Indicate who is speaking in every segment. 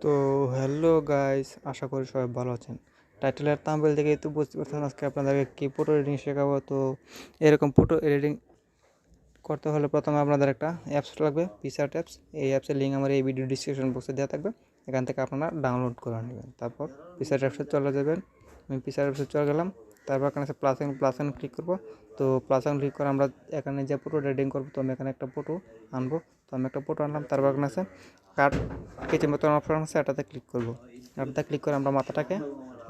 Speaker 1: তো hello guys, আশা করি সবাই ভালো আছেন। টাইটেলের থাম্বনেল দেখেই তো বুঝতে পারছেন আজকে আপনাদেরকে কি ফটো এডিটিং শেখাবো। তো এরকম ফটো এডিটিং করতে হলে প্রথমে আপনাদের একটা অ্যাপস লাগবে, পিক্সআর্ট অ্যাপস। এই অ্যাপসের লিঙ্ক আমার এই ভিডিও ডিসক্রিপশন বক্সে দেওয়া থাকবে, এখান থেকে আপনারা ডাউনলোড করে নেবেন। তারপর পিক্সআর্ট অ্যাপসে চলে যাবেন। আমি পিক্সআর্ট অ্যাপসে চলে গেলাম। তারপর এখানে প্লাস ক্লিক করবো। তো প্লাস ক্লিক করে আমরা এখানে যে ফটো এডিটিং করবো, তো আমি এখানে একটা ফটো আনবো। তো আমি একটা ফটো আনলাম। তারপর এখানে আছে কাট কেচের মতন অপশন আছে, এটাতে ক্লিক করবো। এটাতে ক্লিক করে আমরা মাথাটাকে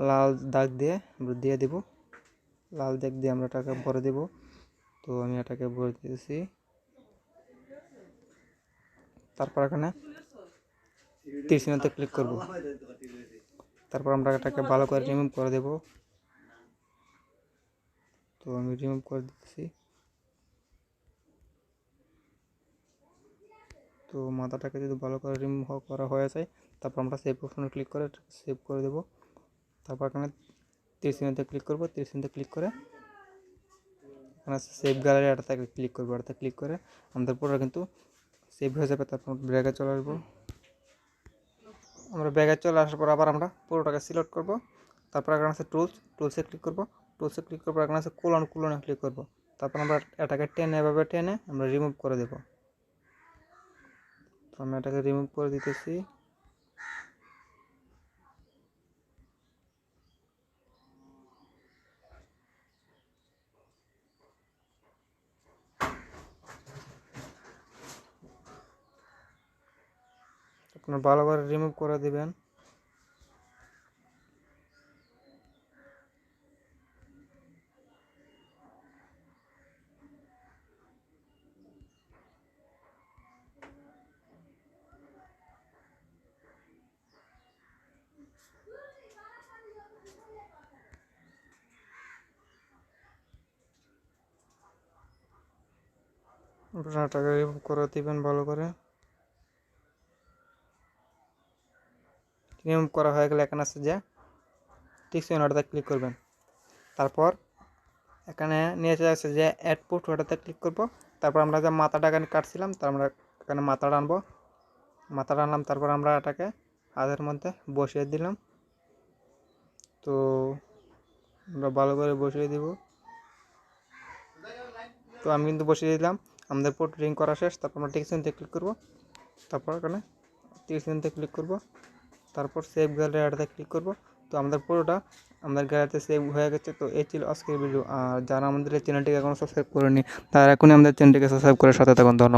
Speaker 1: লাল দাগ দিয়ে আমরা দিয়ে দেবো। লাল দাগ দিয়ে আমরা এটাকে ভরে দেবো। তো আমি এটাকে ভরে দিয়েছি। তারপর এখানে তীর চিহ্নতে ক্লিক করব। তারপর আমরা এটাকে ভালো করে রিমুভ করে দেব। তো আমি রিমুভ করে দিচ্ছি। তো মাথাটাকে যদি ভালো করে রিমুভ করা হয়ে যায়, তারপর আমরা সেভ অপশনে ক্লিক করে সেভ করে দেব। তারপর এখানে তীর চিহ্নতে ক্লিক করব। তীর চিহ্নতে ক্লিক করে এখানে সেভ গ্যালারি এটাতে ক্লিক করবো। এটাতে ক্লিক করে আমাদের পুরো কিন্তু সেভ হয়ে যাবে। তারপর ব্যাগে চলে আসবো। আমরা ব্যাগে চলে আসার পর আবার আমরা পুরোটাকে সিলেক্ট করব। তারপর এখানে আছে টুলসে ক্লিক করব। টুলসে ক্লিক করবো, এখানে আছে কোলনে ক্লিক করব। তারপর আমরা এটাকে এভাবে টেনে আমরা রিমুভ করে দেব। তো আমি এটাকে রিমুভ করে দিতেছি। আপনার ভালো করে রিমুভ করে দিবেন। এটাকে রিমুভ করে দিবেন ভালো করে। রিমুভ করা হয়ে গেলে এখানে আছে যে টিক চিহ্ন, ওটাতে ক্লিক করবেন। তারপর এখানে নিচে আছে যে অ্যাড ফটো, ওটাতে ক্লিক করব। তারপর আমরা যে মাথাটা এখানে কাটছিলাম, তার আমরা এখানে মাথাটা আনবো। মাথাটা আনলাম। তারপর আমরা এটাকে হাতের মধ্যে বসিয়ে দিলাম। তো আমরা ভালো করে বসিয়ে দিব। তো আমি কিন্তু বসিয়ে দিলাম। আমাদের ফটো রিং করা শেষ। তারপর আমরা টেক্সট ক্লিক করব। তারপর এখানে টেক্সট ক্লিক করব। তারপর সেভ গ্যালারিতে ক্লিক করব। তো আমাদের পুরোটা আমাদের গ্যালারিতে সেভ হয়ে গেছে। তো এই ছিল আজকের ভিডিও। আর যারা আমাদের এই চ্যানেলটিকে এখনও সাবস্ক্রাইব করেনি, তারা এখনই আমাদের চ্যানেলটিকে সাবস্ক্রাইব করে সাথে থাকুন। ধন্যবাদ।